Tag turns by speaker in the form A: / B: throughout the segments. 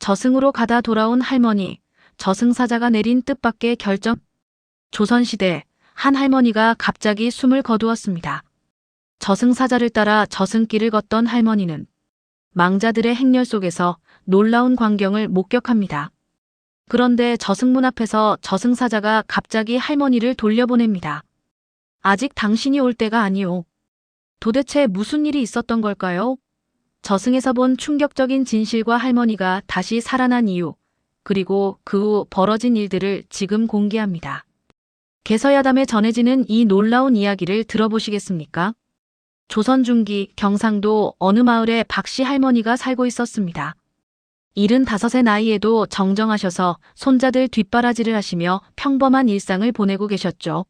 A: 저승으로 가다 돌아온 할머니, 저승사자가 내린 뜻밖의 결정. 조선시대 한 할머니가 갑자기 숨을 거두었습니다. 저승사자를 따라 저승길을 걷던 할머니는 망자들의 행렬 속에서 놀라운 광경을 목격합니다. 그런데 저승문 앞에서 저승사자가 갑자기 할머니를 돌려보냅니다. 아직 당신이 올 때가 아니오. 도대체 무슨 일이 있었던 걸까요? 저승에서 본 충격적인 진실과 할머니가 다시 살아난 이유, 그리고 그 후 벌어진 일들을 지금 공개합니다. 개서야담에 전해지는 이 놀라운 이야기를 들어보시겠습니까? 조선 중기 경상도 어느 마을에 박씨 할머니가 살고 있었습니다. 75의 나이에도 정정하셔서 손자들 뒷바라지를 하시며 평범한 일상을 보내고 계셨죠.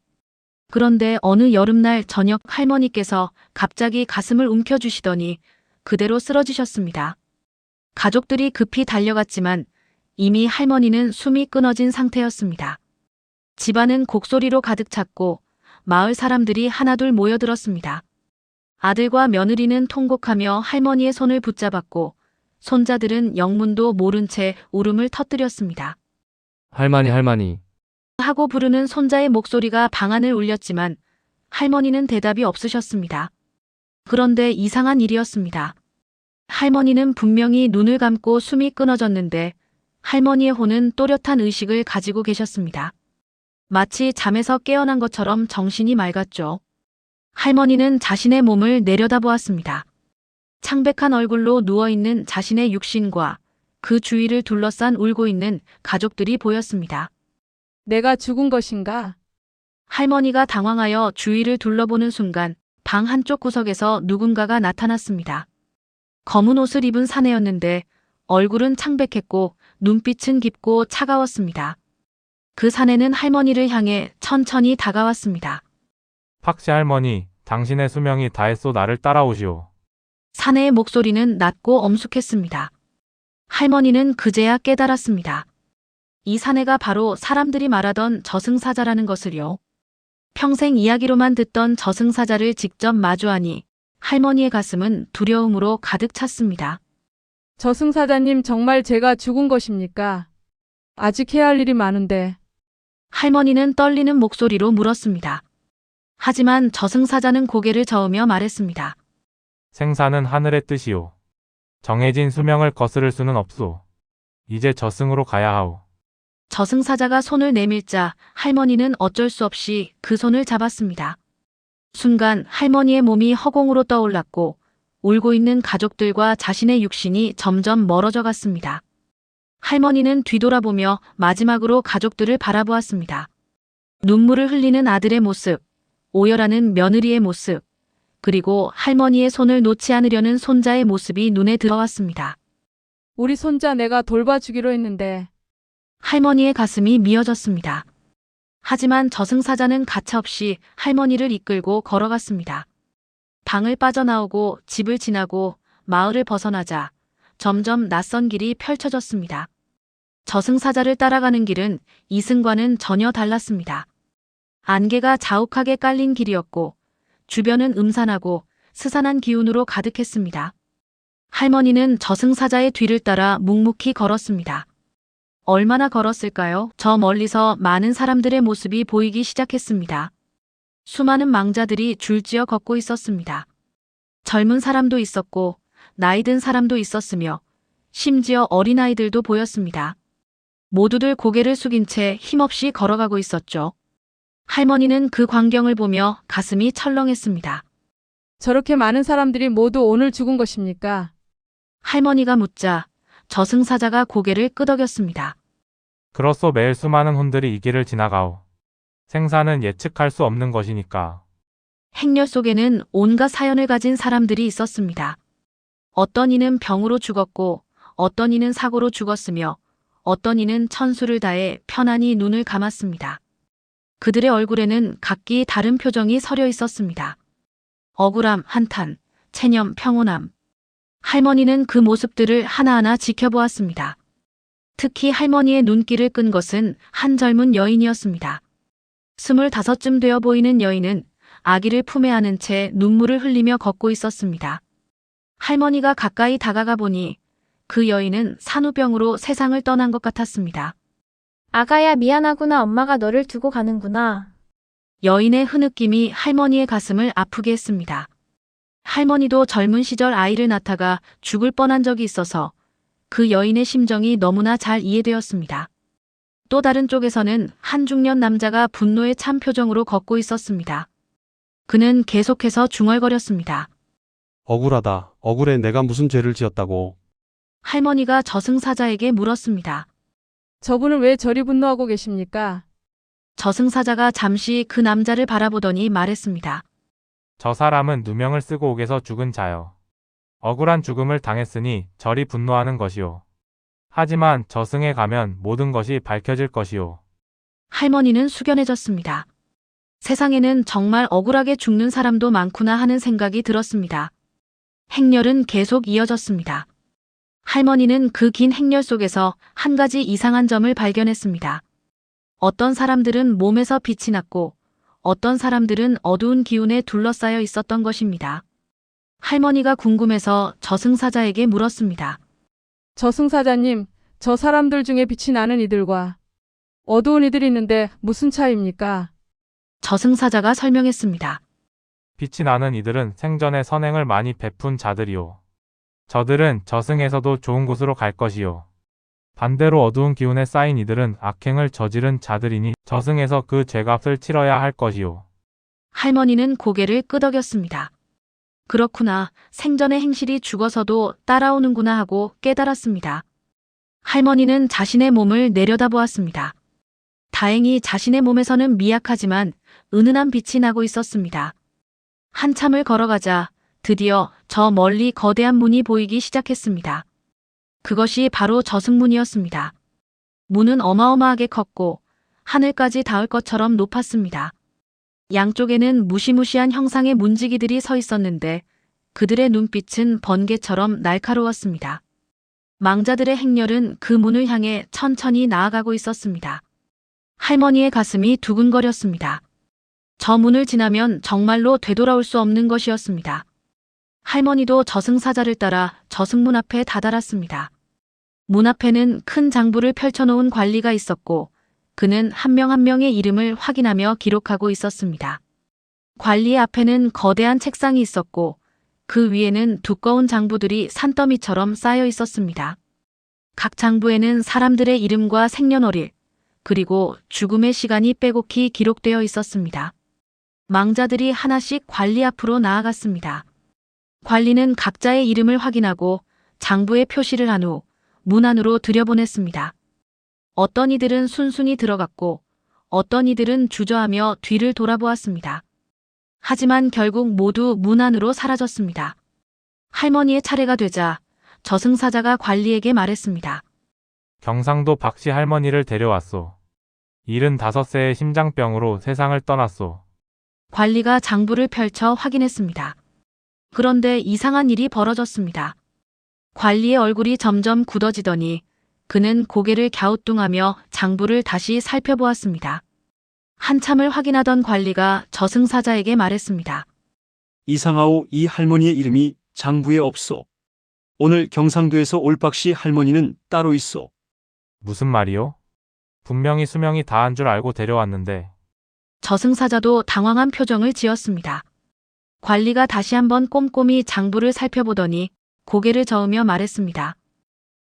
A: 그런데 어느 여름날 저녁 할머니께서 갑자기 가슴을 움켜쥐시더니 그대로 쓰러지셨습니다. 가족들이 급히 달려갔지만 이미 할머니는 숨이 끊어진 상태였습니다. 집안은 곡소리로 가득 찼고 마을 사람들이 하나둘 모여들었습니다. 아들과 며느리는 통곡하며 할머니의 손을 붙잡았고 손자들은 영문도 모른 채 울음을 터뜨렸습니다.
B: 할머니.
A: 하고 부르는 손자의 목소리가 방안을 울렸지만 할머니는 대답이 없으셨습니다. 그런데 이상한 일이었습니다. 할머니는 분명히 눈을 감고 숨이 끊어졌는데 할머니의 혼은 또렷한 의식을 가지고 계셨습니다. 마치 잠에서 깨어난 것처럼 정신이 맑았죠. 할머니는 자신의 몸을 내려다보았습니다. 창백한 얼굴로 누워있는 자신의 육신과 그 주위를 둘러싼 울고 있는 가족들이 보였습니다.
C: 내가 죽은 것인가?
A: 할머니가 당황하여 주위를 둘러보는 순간 방 한쪽 구석에서 누군가가 나타났습니다. 검은 옷을 입은 사내였는데 얼굴은 창백했고 눈빛은 깊고 차가웠습니다. 그 사내는 할머니를 향해 천천히 다가왔습니다.
D: 박씨 할머니, 당신의 수명이 다했소. 나를 따라오시오.
A: 사내의 목소리는 낮고 엄숙했습니다. 할머니는 그제야 깨달았습니다. 이 사내가 바로 사람들이 말하던 저승사자라는 것을요. 평생 이야기로만 듣던 저승사자를 직접 마주하니 할머니의 가슴은 두려움으로 가득 찼습니다.
C: 저승사자님, 정말 제가 죽은 것입니까? 아직 해야 할 일이 많은데.
A: 할머니는 떨리는 목소리로 물었습니다. 하지만 저승사자는 고개를 저으며 말했습니다.
D: 생사는 하늘의 뜻이오. 정해진 수명을 거스를 수는 없소. 이제 저승으로 가야 하오.
A: 저승사자가 손을 내밀자 할머니는 어쩔 수 없이 그 손을 잡았습니다. 순간 할머니의 몸이 허공으로 떠올랐고 울고 있는 가족들과 자신의 육신이 점점 멀어져 갔습니다. 할머니는 뒤돌아보며 마지막으로 가족들을 바라보았습니다. 눈물을 흘리는 아들의 모습, 오열하는 며느리의 모습, 그리고 할머니의 손을 놓지 않으려는 손자의 모습이 눈에 들어왔습니다.
C: 우리 손자 내가 돌봐주기로 했는데.
A: 할머니의 가슴이 미어졌습니다. 하지만 저승사자는 가차없이 할머니를 이끌고 걸어갔습니다. 방을 빠져나오고 집을 지나고 마을을 벗어나자 점점 낯선 길이 펼쳐졌습니다. 저승사자를 따라가는 길은 이승과는 전혀 달랐습니다. 안개가 자욱하게 깔린 길이었고 주변은 음산하고 스산한 기운으로 가득했습니다. 할머니는 저승사자의 뒤를 따라 묵묵히 걸었습니다. 얼마나 걸었을까요? 저 멀리서 많은 사람들의 모습이 보이기 시작했습니다. 수많은 망자들이 줄지어 걷고 있었습니다. 젊은 사람도 있었고 나이 든 사람도 있었으며 심지어 어린아이들도 보였습니다. 모두들 고개를 숙인 채 힘없이 걸어가고 있었죠. 할머니는 그 광경을 보며 가슴이 철렁했습니다.
C: 저렇게 많은 사람들이 모두 오늘 죽은 것입니까?
A: 할머니가 묻자 저승사자가 고개를 끄덕였습니다.
D: 그렇소. 매일 수많은 혼들이 이 길을 지나가오. 생사는 예측할 수 없는 것이니까.
A: 행렬 속에는 온갖 사연을 가진 사람들이 있었습니다. 어떤 이는 병으로 죽었고 어떤 이는 사고로 죽었으며 어떤 이는 천수를 다해 편안히 눈을 감았습니다. 그들의 얼굴에는 각기 다른 표정이 서려 있었습니다. 억울함, 한탄, 체념, 평온함. 할머니는 그 모습들을 하나하나 지켜보았습니다. 특히 할머니의 눈길을 끈 것은 한 젊은 여인이었습니다. 25쯤 되어 보이는 여인은 아기를 품에 안은 채 눈물을 흘리며 걷고 있었습니다. 할머니가 가까이 다가가 보니 그 여인은 산후병으로 세상을 떠난 것 같았습니다.
E: 아가야 미안하구나. 엄마가 너를 두고 가는구나.
A: 여인의 흐느낌이 할머니의 가슴을 아프게 했습니다. 할머니도 젊은 시절 아이를 낳다가 죽을 뻔한 적이 있어서 그 여인의 심정이 너무나 잘 이해되었습니다. 또 다른 쪽에서는 한 중년 남자가 분노에 찬 표정으로 걷고 있었습니다. 그는 계속해서 중얼거렸습니다.
F: 억울하다. 억울해. 내가 무슨 죄를 지었다고.
A: 할머니가 저승사자에게 물었습니다.
C: 저분은 왜 저리 분노하고 계십니까?
A: 저승사자가 잠시 그 남자를 바라보더니 말했습니다.
D: 저 사람은 누명을 쓰고 옥에서 죽은 자요. 억울한 죽음을 당했으니 저리 분노하는 것이요. 하지만 저승에 가면 모든 것이 밝혀질 것이요.
A: 할머니는 숙연해졌습니다. 세상에는 정말 억울하게 죽는 사람도 많구나 하는 생각이 들었습니다. 행렬은 계속 이어졌습니다. 할머니는 그 긴 행렬 속에서 한 가지 이상한 점을 발견했습니다. 어떤 사람들은 몸에서 빛이 났고 어떤 사람들은 어두운 기운에 둘러싸여 있었던 것입니다. 할머니가 궁금해서 저승사자에게 물었습니다.
C: 저승사자님, 저 사람들 중에 빛이 나는 이들과 어두운 이들이 있는데 무슨 차이입니까?
A: 저승사자가 설명했습니다.
D: 빛이 나는 이들은 생전에 선행을 많이 베푼 자들이요. 저들은 저승에서도 좋은 곳으로 갈 것이요. 반대로 어두운 기운에 쌓인 이들은 악행을 저지른 자들이니 저승에서 그 죄값을 치러야 할 것이요.
A: 할머니는 고개를 끄덕였습니다. 그렇구나. 생전의 행실이 죽어서도 따라오는구나 하고 깨달았습니다. 할머니는 자신의 몸을 내려다보았습니다. 다행히 자신의 몸에서는 미약하지만 은은한 빛이 나고 있었습니다. 한참을 걸어가자 드디어 저 멀리 거대한 문이 보이기 시작했습니다. 그것이 바로 저승문이었습니다. 문은 어마어마하게 컸고 하늘까지 닿을 것처럼 높았습니다. 양쪽에는 무시무시한 형상의 문지기들이 서 있었는데 그들의 눈빛은 번개처럼 날카로웠습니다. 망자들의 행렬은 그 문을 향해 천천히 나아가고 있었습니다. 할머니의 가슴이 두근거렸습니다. 저 문을 지나면 정말로 되돌아올 수 없는 것이었습니다. 할머니도 저승사자를 따라 저승문 앞에 다다랐습니다. 문 앞에는 큰 장부를 펼쳐놓은 관리가 있었고 그는 한 명 한 명의 이름을 확인하며 기록하고 있었습니다. 관리의 앞에는 거대한 책상이 있었고 그 위에는 두꺼운 장부들이 산더미처럼 쌓여 있었습니다. 각 장부에는 사람들의 이름과 생년월일, 그리고 죽음의 시간이 빼곡히 기록되어 있었습니다. 망자들이 하나씩 관리 앞으로 나아갔습니다. 관리는 각자의 이름을 확인하고 장부에 표시를 한 후 문 안으로 들여보냈습니다. 어떤 이들은 순순히 들어갔고 어떤 이들은 주저하며 뒤를 돌아보았습니다. 하지만 결국 모두 문 안으로 사라졌습니다. 할머니의 차례가 되자 저승사자가 관리에게 말했습니다.
D: 경상도 박씨 할머니를 데려왔소. 75세의 심장병으로 세상을 떠났소.
A: 관리가 장부를 펼쳐 확인했습니다. 그런데 이상한 일이 벌어졌습니다. 관리의 얼굴이 점점 굳어지더니 그는 고개를 갸우뚱하며 장부를 다시 살펴보았습니다. 한참을 확인하던 관리가 저승사자에게 말했습니다.
G: 이상하오. 이 할머니의 이름이 장부에 없소. 오늘 경상도에서 올박씨 할머니는 따로 있소.
D: 무슨 말이요? 분명히 수명이 다한 줄 알고 데려왔는데.
A: 저승사자도 당황한 표정을 지었습니다. 관리가 다시 한번 꼼꼼히 장부를 살펴보더니 고개를 저으며 말했습니다.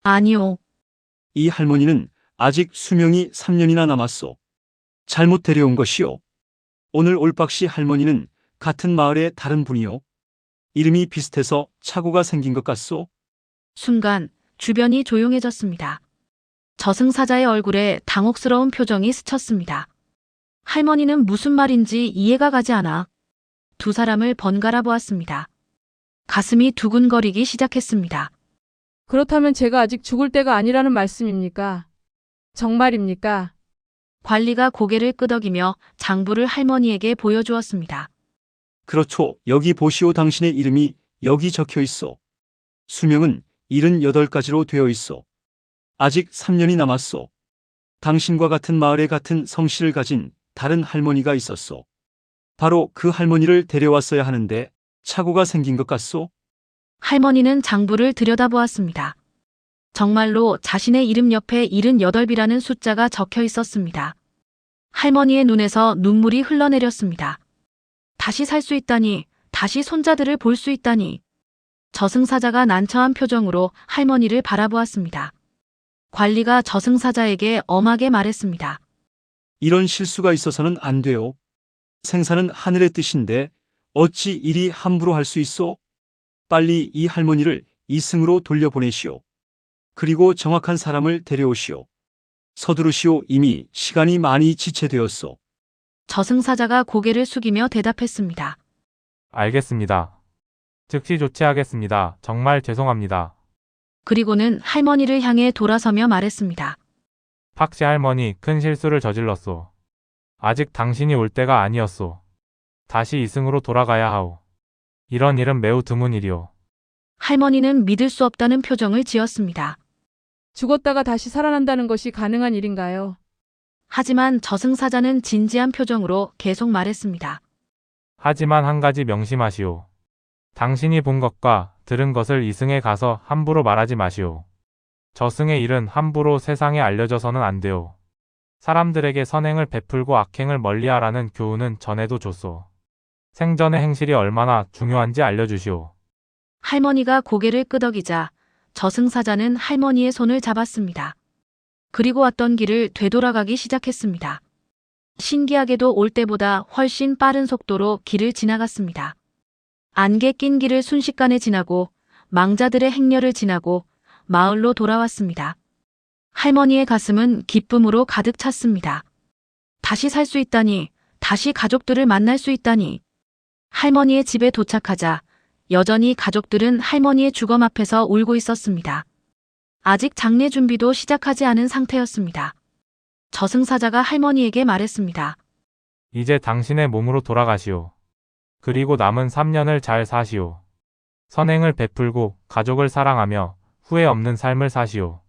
A: 아니요.
G: 이 할머니는 아직 수명이 3년이나 남았소. 잘못 데려온 것이요. 오늘 올박씨 할머니는 같은 마을의 다른 분이요. 이름이 비슷해서 착오가 생긴 것 같소.
A: 순간 주변이 조용해졌습니다. 저승사자의 얼굴에 당혹스러운 표정이 스쳤습니다. 할머니는 무슨 말인지 이해가 가지 않아 두 사람을 번갈아 보았습니다. 가슴이 두근거리기 시작했습니다.
C: 그렇다면 제가 아직 죽을 때가 아니라는 말씀입니까? 정말입니까?
A: 관리가 고개를 끄덕이며 장부를 할머니에게 보여주었습니다.
G: 그렇죠. 여기 보시오. 당신의 이름이 여기 적혀 있소. 수명은 78가지로 되어 있소. 아직 3년이 남았소. 당신과 같은 마을에 같은 성씨를 가진 다른 할머니가 있었소. 바로 그 할머니를 데려왔어야 하는데 착오가 생긴 것 같소.
A: 할머니는 장부를 들여다보았습니다. 정말로 자신의 이름 옆에 78이라는 숫자가 적혀 있었습니다. 할머니의 눈에서 눈물이 흘러내렸습니다. 다시 살 수 있다니, 다시 손자들을 볼 수 있다니. 저승사자가 난처한 표정으로 할머니를 바라보았습니다. 관리가 저승사자에게 엄하게 말했습니다.
G: 이런 실수가 있어서는 안 돼요. 생사는 하늘의 뜻인데 어찌 이리 함부로 할 수 있어? 빨리 이 할머니를 이승으로 돌려보내시오. 그리고 정확한 사람을 데려오시오. 서두르시오. 이미 시간이 많이 지체되었소.
A: 저승사자가 고개를 숙이며 대답했습니다.
D: 알겠습니다. 즉시 조치하겠습니다. 정말 죄송합니다.
A: 그리고는 할머니를 향해 돌아서며 말했습니다.
D: 팍씨 할머니, 큰 실수를 저질렀소. 아직 당신이 올 때가 아니었소. 다시 이승으로 돌아가야 하오. 이런 일은 매우 드문 일이오.
A: 할머니는 믿을 수 없다는 표정을 지었습니다.
C: 죽었다가 다시 살아난다는 것이 가능한 일인가요?
A: 하지만 저승사자는 진지한 표정으로 계속 말했습니다.
D: 하지만 한 가지 명심하시오. 당신이 본 것과 들은 것을 이승에 가서 함부로 말하지 마시오. 저승의 일은 함부로 세상에 알려져서는 안 돼요. 사람들에게 선행을 베풀고 악행을 멀리하라는 교훈은 전에도 줬소. 생전의 행실이 얼마나 중요한지 알려주시오.
A: 할머니가 고개를 끄덕이자 저승사자는 할머니의 손을 잡았습니다. 그리고 왔던 길을 되돌아가기 시작했습니다. 신기하게도 올 때보다 훨씬 빠른 속도로 길을 지나갔습니다. 안개 낀 길을 순식간에 지나고 망자들의 행렬을 지나고 마을로 돌아왔습니다. 할머니의 가슴은 기쁨으로 가득 찼습니다. 다시 살 수 있다니, 다시 가족들을 만날 수 있다니. 할머니의 집에 도착하자 여전히 가족들은 할머니의 주검 앞에서 울고 있었습니다. 아직 장례 준비도 시작하지 않은 상태였습니다. 저승사자가 할머니에게 말했습니다.
D: 이제 당신의 몸으로 돌아가시오. 그리고 남은 3년을 잘 사시오. 선행을 베풀고 가족을 사랑하며 후회 없는 삶을 사시오.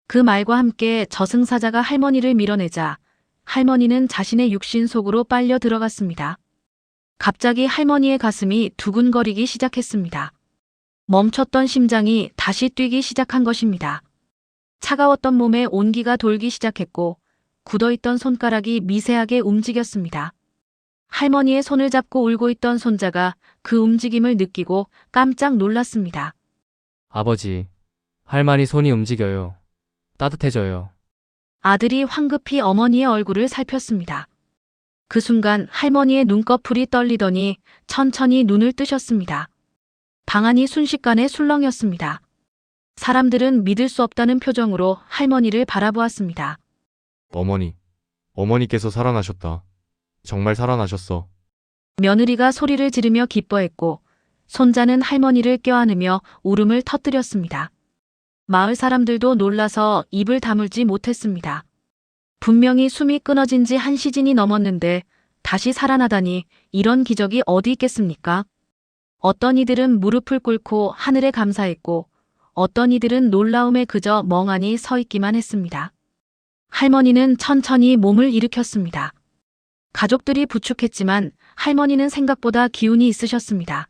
A: 그 말과 함께 저승사자가 할머니를 밀어내자 할머니는 자신의 육신 속으로 빨려 들어갔습니다. 갑자기 할머니의 가슴이 두근거리기 시작했습니다. 멈췄던 심장이 다시 뛰기 시작한 것입니다. 차가웠던 몸에 온기가 돌기 시작했고 굳어있던 손가락이 미세하게 움직였습니다. 할머니의 손을 잡고 울고 있던 손자가 그 움직임을 느끼고 깜짝 놀랐습니다.
B: 아버지, 할머니 손이 움직여요. 따뜻해져요.
A: 아들이 황급히 어머니의 얼굴을 살폈습니다. 그 순간 할머니의 눈꺼풀이 떨리더니 천천히 눈을 뜨셨습니다. 방안이 순식간에 술렁였습니다. 사람들은 믿을 수 없다는 표정으로 할머니를 바라보았습니다.
B: 어머니께서 살아나셨다. 정말 살아나셨어.
A: 며느리가 소리를 지르며 기뻐했고 손자는 할머니를 껴안으며 울음을 터뜨렸습니다. 마을 사람들도 놀라서 입을 다물지 못했습니다. 분명히 숨이 끊어진 지 한 시즌이 넘었는데 다시 살아나다니 이런 기적이 어디 있겠습니까? 어떤 이들은 무릎을 꿇고 하늘에 감사했고 어떤 이들은 놀라움에 그저 멍하니 서 있기만 했습니다. 할머니는 천천히 몸을 일으켰습니다. 가족들이 부축했지만 할머니는 생각보다 기운이 있으셨습니다.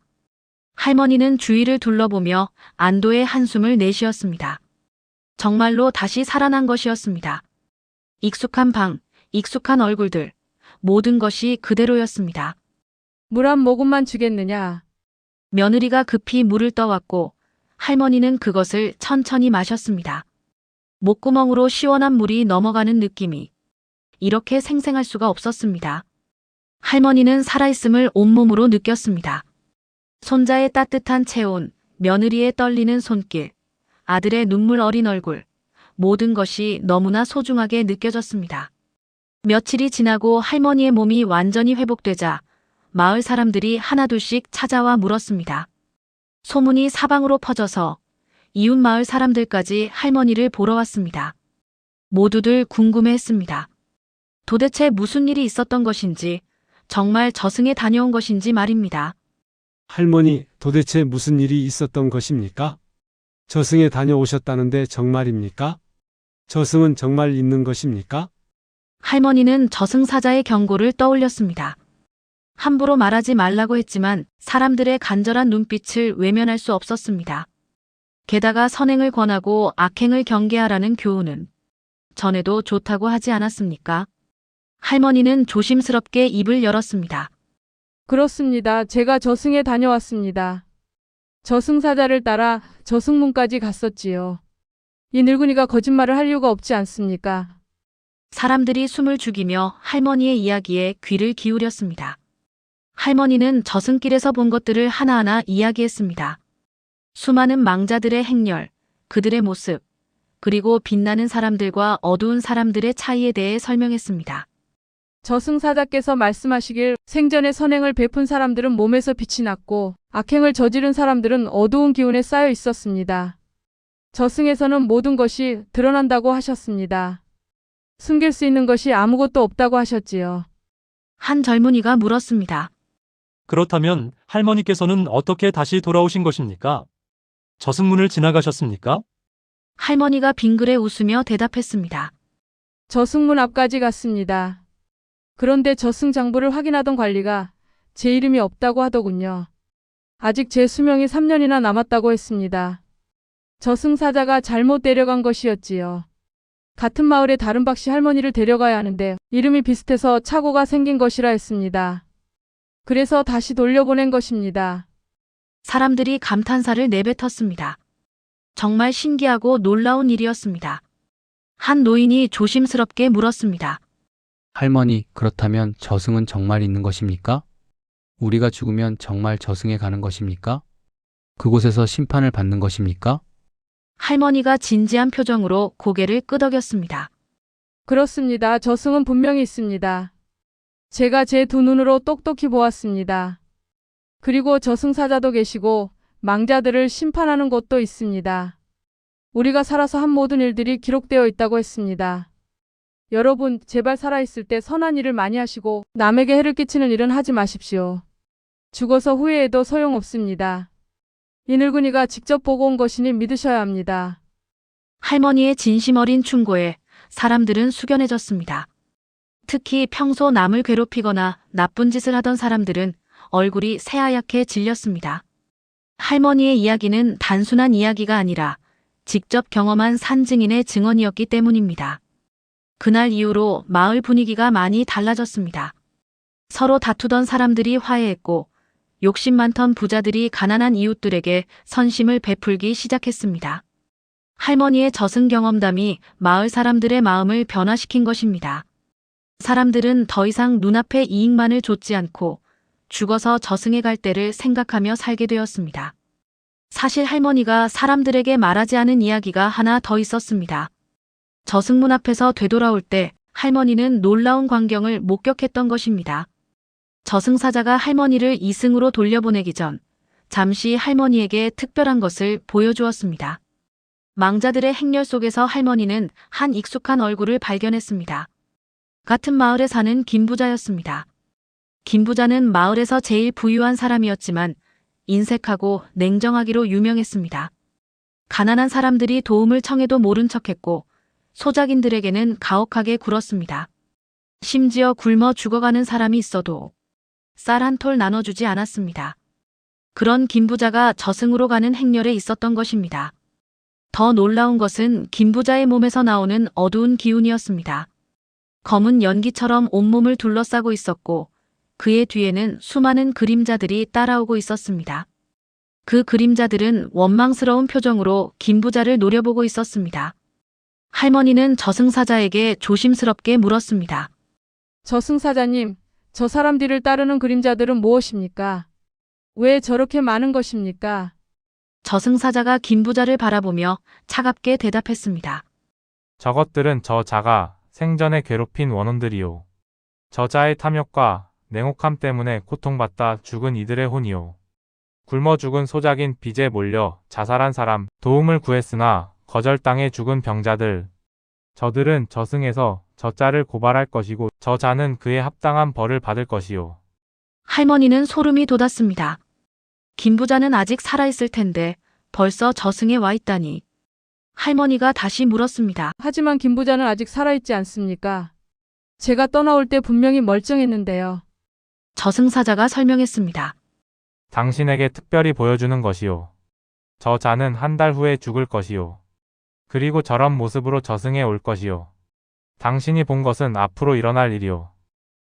A: 할머니는 주위를 둘러보며 안도의 한숨을 내쉬었습니다. 정말로 다시 살아난 것이었습니다. 익숙한 방, 익숙한 얼굴들, 모든 것이 그대로였습니다.
C: 물 한 모금만 주겠느냐?
A: 며느리가 급히 물을 떠왔고 할머니는 그것을 천천히 마셨습니다. 목구멍으로 시원한 물이 넘어가는 느낌이 이렇게 생생할 수가 없었습니다. 할머니는 살아있음을 온몸으로 느꼈습니다. 손자의 따뜻한 체온, 며느리의 떨리는 손길, 아들의 눈물 어린 얼굴, 모든 것이 너무나 소중하게 느껴졌습니다. 며칠이 지나고 할머니의 몸이 완전히 회복되자 마을 사람들이 하나둘씩 찾아와 물었습니다. 소문이 사방으로 퍼져서 이웃 마을 사람들까지 할머니를 보러 왔습니다. 모두들 궁금해했습니다. 도대체 무슨 일이 있었던 것인지, 정말 저승에 다녀온 것인지 말입니다.
F: 할머니, 도대체 무슨 일이 있었던 것입니까? 저승에 다녀오셨다는데 정말입니까? 저승은 정말 있는 것입니까?
A: 할머니는 저승사자의 경고를 떠올렸습니다. 함부로 말하지 말라고 했지만 사람들의 간절한 눈빛을 외면할 수 없었습니다. 게다가 선행을 권하고 악행을 경계하라는 교훈은 전에도 좋다고 하지 않았습니까? 할머니는 조심스럽게 입을 열었습니다.
C: 그렇습니다. 제가 저승에 다녀왔습니다. 저승사자를 따라 저승문까지 갔었지요. 이 늙은이가 거짓말을 할 이유가 없지 않습니까?
A: 사람들이 숨을 죽이며 할머니의 이야기에 귀를 기울였습니다. 할머니는 저승길에서 본 것들을 하나하나 이야기했습니다. 수많은 망자들의 행렬, 그들의 모습, 그리고 빛나는 사람들과 어두운 사람들의 차이에 대해 설명했습니다.
C: 저승사자께서 말씀하시길 생전에 선행을 베푼 사람들은 몸에서 빛이 났고 악행을 저지른 사람들은 어두운 기운에 쌓여 있었습니다. 저승에서는 모든 것이 드러난다고 하셨습니다. 숨길 수 있는 것이 아무것도 없다고 하셨지요.
A: 한 젊은이가 물었습니다.
G: 그렇다면 할머니께서는 어떻게 다시 돌아오신 것입니까? 저승문을 지나가셨습니까?
A: 할머니가 빙그레 웃으며 대답했습니다.
C: 저승문 앞까지 갔습니다. 그런데 저승장부를 확인하던 관리가 제 이름이 없다고 하더군요. 아직 제 수명이 3년이나 남았다고 했습니다. 저승사자가 잘못 데려간 것이었지요. 같은 마을의 다른 박씨 할머니를 데려가야 하는데 이름이 비슷해서 착오가 생긴 것이라 했습니다. 그래서 다시 돌려보낸 것입니다.
A: 사람들이 감탄사를 내뱉었습니다. 정말 신기하고 놀라운 일이었습니다. 한 노인이 조심스럽게 물었습니다.
H: 할머니, 그렇다면 저승은 정말 있는 것입니까? 우리가 죽으면 정말 저승에 가는 것입니까? 그곳에서 심판을 받는 것입니까?
A: 할머니가 진지한 표정으로 고개를 끄덕였습니다.
C: 그렇습니다. 저승은 분명히 있습니다. 제가 제 두 눈으로 똑똑히 보았습니다. 그리고 저승사자도 계시고 망자들을 심판하는 곳도 있습니다. 우리가 살아서 한 모든 일들이 기록되어 있다고 했습니다. 여러분, 제발 살아있을 때 선한 일을 많이 하시고 남에게 해를 끼치는 일은 하지 마십시오. 죽어서 후회해도 소용없습니다. 이 늙은이가 직접 보고 온 것이니 믿으셔야 합니다.
A: 할머니의 진심 어린 충고에 사람들은 숙연해졌습니다. 특히 평소 남을 괴롭히거나 나쁜 짓을 하던 사람들은 얼굴이 새하얗게 질렸습니다. 할머니의 이야기는 단순한 이야기가 아니라 직접 경험한 산증인의 증언이었기 때문입니다. 그날 이후로 마을 분위기가 많이 달라졌습니다. 서로 다투던 사람들이 화해했고 욕심 많던 부자들이 가난한 이웃들에게 선심을 베풀기 시작했습니다. 할머니의 저승 경험담이 마을 사람들의 마음을 변화시킨 것입니다. 사람들은 더 이상 눈앞의 이익만을 좇지 않고 죽어서 저승에 갈 때를 생각하며 살게 되었습니다. 사실 할머니가 사람들에게 말하지 않은 이야기가 하나 더 있었습니다. 저승문 앞에서 되돌아올 때 할머니는 놀라운 광경을 목격했던 것입니다. 저승사자가 할머니를 이승으로 돌려보내기 전 잠시 할머니에게 특별한 것을 보여주었습니다. 망자들의 행렬 속에서 할머니는 한 익숙한 얼굴을 발견했습니다. 같은 마을에 사는 김부자였습니다. 김부자는 마을에서 제일 부유한 사람이었지만 인색하고 냉정하기로 유명했습니다. 가난한 사람들이 도움을 청해도 모른 척했고 소작인들에게는 가혹하게 굴었습니다. 심지어 굶어 죽어가는 사람이 있어도 쌀 한 톨 나눠주지 않았습니다. 그런 김부자가 저승으로 가는 행렬에 있었던 것입니다. 더 놀라운 것은 김부자의 몸에서 나오는 어두운 기운이었습니다. 검은 연기처럼 온몸을 둘러싸고 있었고 그의 뒤에는 수많은 그림자들이 따라오고 있었습니다. 그 그림자들은 원망스러운 표정으로 김부자를 노려보고 있었습니다. 할머니는 저승사자에게 조심스럽게 물었습니다.
C: 저승사자님, 저 사람 뒤를 따르는 그림자들은 무엇입니까? 왜 저렇게 많은 것입니까?
A: 저승사자가 김부자를 바라보며 차갑게 대답했습니다.
D: 저것들은 저 자가 생전에 괴롭힌 원혼들이요. 저자의 탐욕과 냉혹함 때문에 고통받다 죽은 이들의 혼이요. 굶어 죽은 소작인 빚에 몰려 자살한 사람, 도움을 구했으나 거절당해 죽은 병자들. 저들은 저승에서 저자를 고발할 것이고 저자는 그에 합당한 벌을 받을 것이요.
A: 할머니는 소름이 돋았습니다. 김부자는 아직 살아있을 텐데 벌써 저승에 와 있다니. 할머니가 다시 물었습니다.
C: 하지만 김부자는 아직 살아있지 않습니까? 제가 떠나올 때 분명히 멀쩡했는데요.
A: 저승사자가 설명했습니다.
D: 당신에게 특별히 보여주는 것이요. 저 자는 한 달 후에 죽을 것이요. 그리고 저런 모습으로 저승에 올 것이요. 당신이 본 것은 앞으로 일어날 일이요.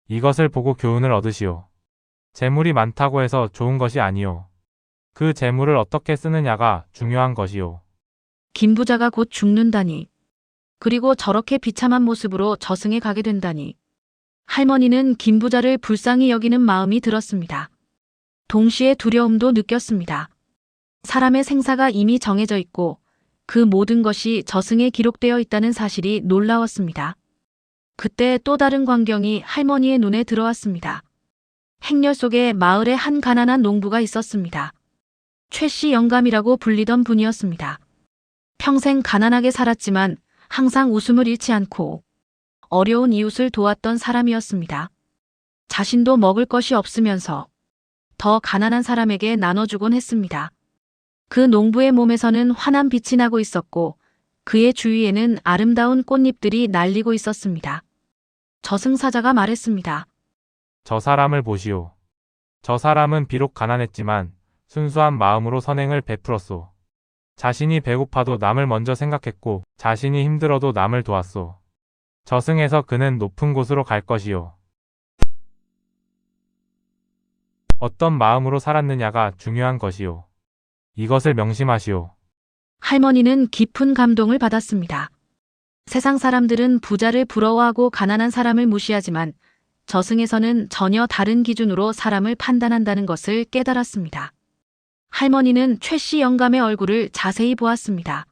D: 이것을 보고 교훈을 얻으시오. 재물이 많다고 해서 좋은 것이 아니요. 그 재물을 어떻게 쓰느냐가 중요한 것이요.
A: 김부자가 곧 죽는다니. 그리고 저렇게 비참한 모습으로 저승에 가게 된다니. 할머니는 김부자를 불쌍히 여기는 마음이 들었습니다. 동시에 두려움도 느꼈습니다. 사람의 생사가 이미 정해져 있고 그 모든 것이 저승에 기록되어 있다는 사실이 놀라웠습니다. 그때 또 다른 광경이 할머니의 눈에 들어왔습니다. 행렬 속에 마을에 한 가난한 농부가 있었습니다. 최씨 영감이라고 불리던 분이었습니다. 평생 가난하게 살았지만 항상 웃음을 잃지 않고 어려운 이웃을 도왔던 사람이었습니다. 자신도 먹을 것이 없으면서 더 가난한 사람에게 나눠주곤 했습니다. 그 농부의 몸에서는 환한 빛이 나고 있었고 그의 주위에는 아름다운 꽃잎들이 날리고 있었습니다. 저승사자가 말했습니다.
D: 저 사람을 보시오. 저 사람은 비록 가난했지만 순수한 마음으로 선행을 베풀었소. 자신이 배고파도 남을 먼저 생각했고 자신이 힘들어도 남을 도왔소. 저승에서 그는 높은 곳으로 갈 것이요. 어떤 마음으로 살았느냐가 중요한 것이요. 이것을 명심하시오.
A: 할머니는 깊은 감동을 받았습니다. 세상 사람들은 부자를 부러워하고 가난한 사람을 무시하지만 저승에서는 전혀 다른 기준으로 사람을 판단한다는 것을 깨달았습니다. 할머니는 최씨 영감의 얼굴을 자세히 보았습니다.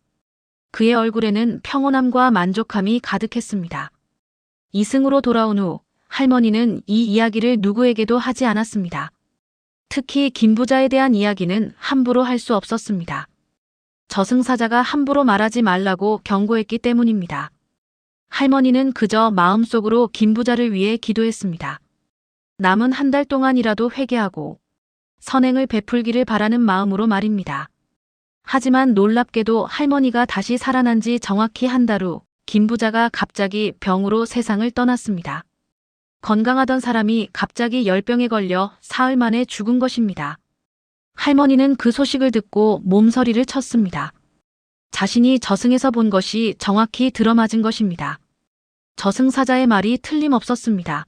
A: 그의 얼굴에는 평온함과 만족함이 가득했습니다. 이승으로 돌아온 후 할머니는 이 이야기를 누구에게도 하지 않았습니다. 특히 김부자에 대한 이야기는 함부로 할 수 없었습니다. 저승사자가 함부로 말하지 말라고 경고했기 때문입니다. 할머니는 그저 마음속으로 김부자를 위해 기도했습니다. 남은 한 달 동안이라도 회개하고 선행을 베풀기를 바라는 마음으로 말입니다. 하지만 놀랍게도 할머니가 다시 살아난 지 정확히 한 달 후 김부자가 갑자기 병으로 세상을 떠났습니다. 건강하던 사람이 갑자기 열병에 걸려 사흘 만에 죽은 것입니다. 할머니는 그 소식을 듣고 몸서리를 쳤습니다. 자신이 저승에서 본 것이 정확히 들어맞은 것입니다. 저승사자의 말이 틀림없었습니다.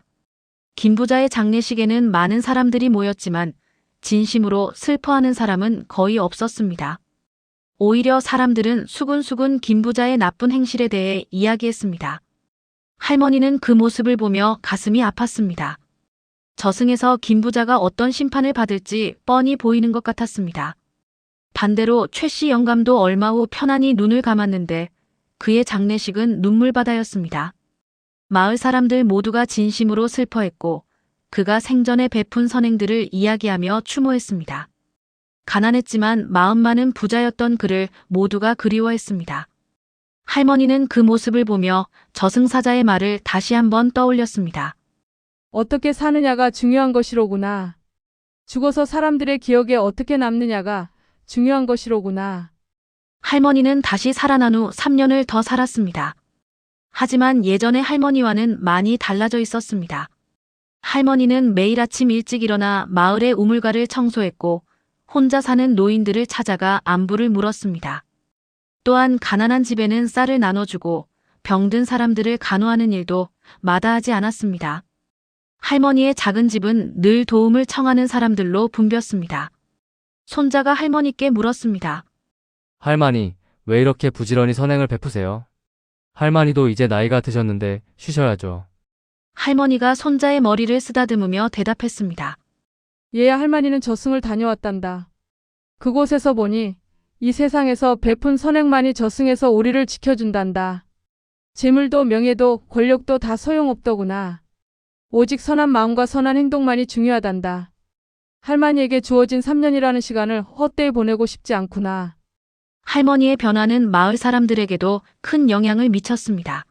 A: 김부자의 장례식에는 많은 사람들이 모였지만 진심으로 슬퍼하는 사람은 거의 없었습니다. 오히려 사람들은 수군수군 김부자의 나쁜 행실에 대해 이야기했습니다. 할머니는 그 모습을 보며 가슴이 아팠습니다. 저승에서 김부자가 어떤 심판을 받을지 뻔히 보이는 것 같았습니다. 반대로 최씨 영감도 얼마 후 편안히 눈을 감았는데 그의 장례식은 눈물바다였습니다. 마을 사람들 모두가 진심으로 슬퍼했고 그가 생전에 베푼 선행들을 이야기하며 추모했습니다. 가난했지만 마음만은 부자였던 그를 모두가 그리워했습니다. 할머니는 그 모습을 보며 저승사자의 말을 다시 한번 떠올렸습니다.
C: 어떻게 사느냐가 중요한 것이로구나. 죽어서 사람들의 기억에 어떻게 남느냐가 중요한 것이로구나.
A: 할머니는 다시 살아난 후 3년을 더 살았습니다. 하지만 예전의 할머니와는 많이 달라져 있었습니다. 할머니는 매일 아침 일찍 일어나 마을의 우물가를 청소했고 혼자 사는 노인들을 찾아가 안부를 물었습니다. 또한 가난한 집에는 쌀을 나눠주고 병든 사람들을 간호하는 일도 마다하지 않았습니다. 할머니의 작은 집은 늘 도움을 청하는 사람들로 붐볐습니다. 손자가 할머니께 물었습니다.
B: 할머니, 왜 이렇게 부지런히 선행을 베푸세요? 할머니도 이제 나이가 드셨는데 쉬셔야죠.
A: 할머니가 손자의 머리를 쓰다듬으며 대답했습니다.
C: 얘야 할머니는 저승을 다녀왔단다. 그곳에서 보니 이 세상에서 베푼 선행만이 저승에서 우리를 지켜준단다. 재물도 명예도 권력도 다 소용없더구나. 오직 선한 마음과 선한 행동만이 중요하단다. 할머니에게 주어진 3년이라는 시간을 헛되이 보내고 싶지 않구나.
A: 할머니의 변화는 마을 사람들에게도 큰 영향을 미쳤습니다.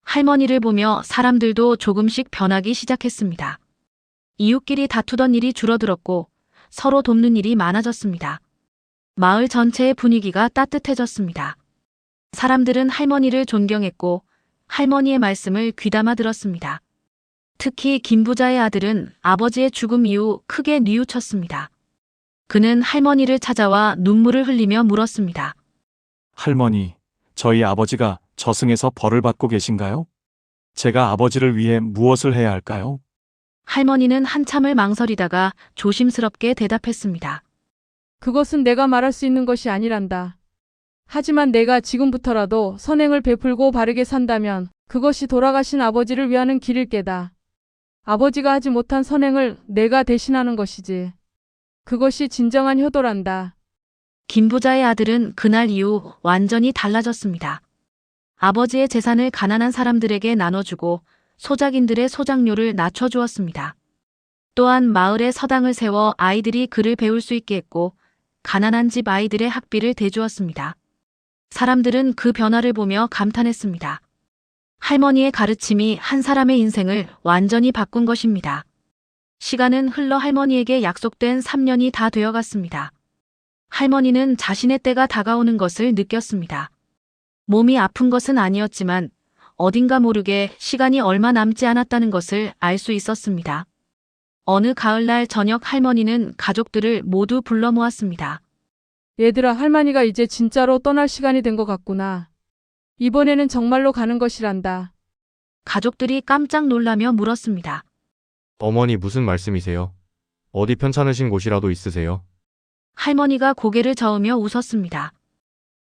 A: 할머니를 보며 사람들도 조금씩 변하기 시작했습니다. 이웃끼리 다투던 일이 줄어들었고 서로 돕는 일이 많아졌습니다. 마을 전체의 분위기가 따뜻해졌습니다. 사람들은 할머니를 존경했고 할머니의 말씀을 귀담아 들었습니다. 특히 김부자의 아들은 아버지의 죽음 이후 크게 뉘우쳤습니다. 그는 할머니를 찾아와 눈물을 흘리며 물었습니다.
I: 할머니, 저희 아버지가 저승에서 벌을 받고 계신가요? 제가 아버지를 위해 무엇을 해야 할까요?
A: 할머니는 한참을 망설이다가 조심스럽게 대답했습니다.
C: 그것은 내가 말할 수 있는 것이 아니란다. 하지만 내가 지금부터라도 선행을 베풀고 바르게 산다면 그것이 돌아가신 아버지를 위하는 길일 게다. 아버지가 하지 못한 선행을 내가 대신하는 것이지. 그것이 진정한 효도란다.
A: 김부자의 아들은 그날 이후 완전히 달라졌습니다. 아버지의 재산을 가난한 사람들에게 나눠주고 소작인들의 소작료를 낮춰주었습니다. 또한 마을에 서당을 세워 아이들이 글을 배울 수 있게 했고 가난한 집 아이들의 학비를 대주었습니다. 사람들은 그 변화를 보며 감탄했습니다. 할머니의 가르침이 한 사람의 인생을 완전히 바꾼 것입니다. 시간은 흘러 할머니에게 약속된 3년이 다 되어갔습니다. 할머니는 자신의 때가 다가오는 것을 느꼈습니다. 몸이 아픈 것은 아니었지만 어딘가 모르게 시간이 얼마 남지 않았다는 것을 알 수 있었습니다. 어느 가을날 저녁 할머니는 가족들을 모두 불러 모았습니다.
C: 얘들아, 할머니가 이제 진짜로 떠날 시간이 된 것 같구나. 이번에는 정말로 가는 것이란다.
A: 가족들이 깜짝 놀라며 물었습니다.
J: 어머니 무슨 말씀이세요? 어디 편찮으신 곳이라도 있으세요?
A: 할머니가 고개를 저으며 웃었습니다.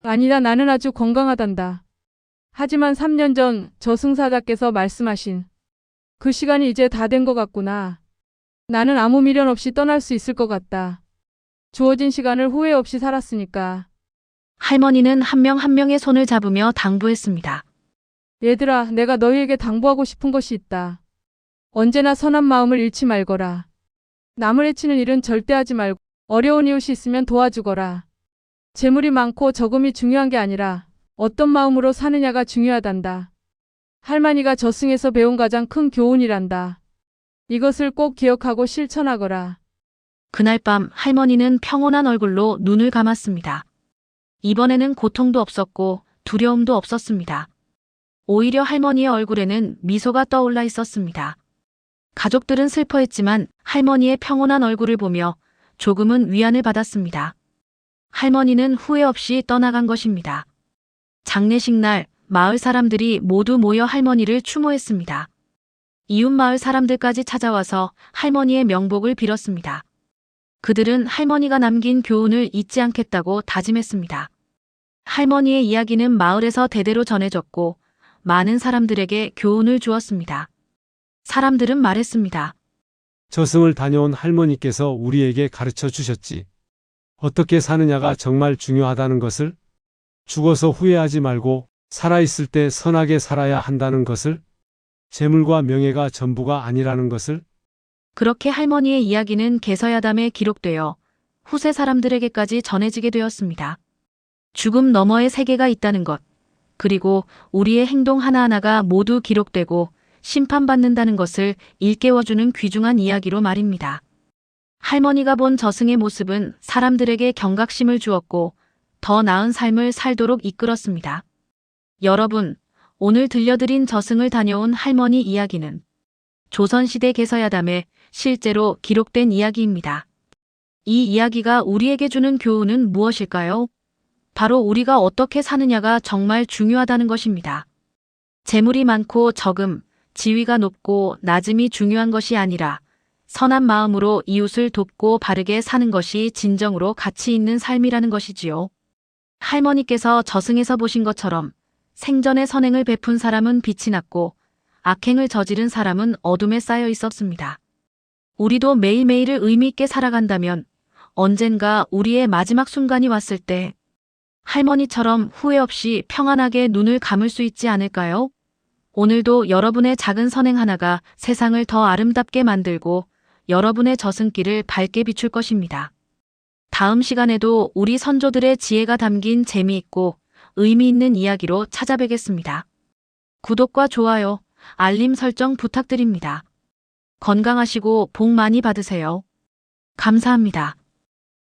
C: 아니다, 나는 아주 건강하단다. 하지만 3년 전 저승사자께서 말씀하신 그 시간이 이제 다 된 것 같구나. 나는 아무 미련 없이 떠날 수 있을 것 같다. 주어진 시간을 후회 없이 살았으니까.
A: 할머니는 한 명 한 명의 손을 잡으며 당부했습니다.
C: 얘들아, 내가 너희에게 당부하고 싶은 것이 있다. 언제나 선한 마음을 잃지 말거라. 남을 해치는 일은 절대 하지 말고 어려운 이웃이 있으면 도와주거라. 재물이 많고 적음이 중요한 게 아니라 어떤 마음으로 사느냐가 중요하단다. 할머니가 저승에서 배운 가장 큰 교훈이란다. 이것을 꼭 기억하고 실천하거라.
A: 그날 밤 할머니는 평온한 얼굴로 눈을 감았습니다. 이번에는 고통도 없었고 두려움도 없었습니다. 오히려 할머니의 얼굴에는 미소가 떠올라 있었습니다. 가족들은 슬퍼했지만 할머니의 평온한 얼굴을 보며 조금은 위안을 받았습니다. 할머니는 후회 없이 떠나간 것입니다. 장례식 날 마을 사람들이 모두 모여 할머니를 추모했습니다. 이웃 마을 사람들까지 찾아와서 할머니의 명복을 빌었습니다. 그들은 할머니가 남긴 교훈을 잊지 않겠다고 다짐했습니다. 할머니의 이야기는 마을에서 대대로 전해졌고 많은 사람들에게 교훈을 주었습니다. 사람들은 말했습니다.
F: 저승을 다녀온 할머니께서 우리에게 가르쳐 주셨지. 어떻게 사느냐가 정말 중요하다는 것을, 죽어서 후회하지 말고 살아있을 때 선하게 살아야 한다는 것을, 재물과 명예가 전부가 아니라는 것을.
A: 그렇게 할머니의 이야기는 개서야담에 기록되어 후세 사람들에게까지 전해지게 되었습니다. 죽음 너머의 세계가 있다는 것, 그리고 우리의 행동 하나하나가 모두 기록되고 심판받는다는 것을 일깨워주는 귀중한 이야기로 말입니다. 할머니가 본 저승의 모습은 사람들에게 경각심을 주었고 더 나은 삶을 살도록 이끌었습니다. 여러분, 오늘 들려드린 저승을 다녀온 할머니 이야기는 조선시대 개서야담에 실제로 기록된 이야기입니다. 이 이야기가 우리에게 주는 교훈은 무엇일까요? 바로 우리가 어떻게 사느냐가 정말 중요하다는 것입니다. 재물이 많고 적음, 지위가 높고 낮음이 중요한 것이 아니라 선한 마음으로 이웃을 돕고 바르게 사는 것이 진정으로 가치 있는 삶이라는 것이지요. 할머니께서 저승에서 보신 것처럼 생전에 선행을 베푼 사람은 빛이 났고 악행을 저지른 사람은 어둠에 쌓여 있었습니다. 우리도 매일매일을 의미 있게 살아간다면 언젠가 우리의 마지막 순간이 왔을 때 할머니처럼 후회 없이 평안하게 눈을 감을 수 있지 않을까요? 오늘도 여러분의 작은 선행 하나가 세상을 더 아름답게 만들고 여러분의 저승길을 밝게 비출 것입니다. 다음 시간에도 우리 선조들의 지혜가 담긴 재미있고 의미 있는 이야기로 찾아뵙겠습니다. 구독과 좋아요, 알림 설정 부탁드립니다. 건강하시고 복 많이 받으세요. 감사합니다.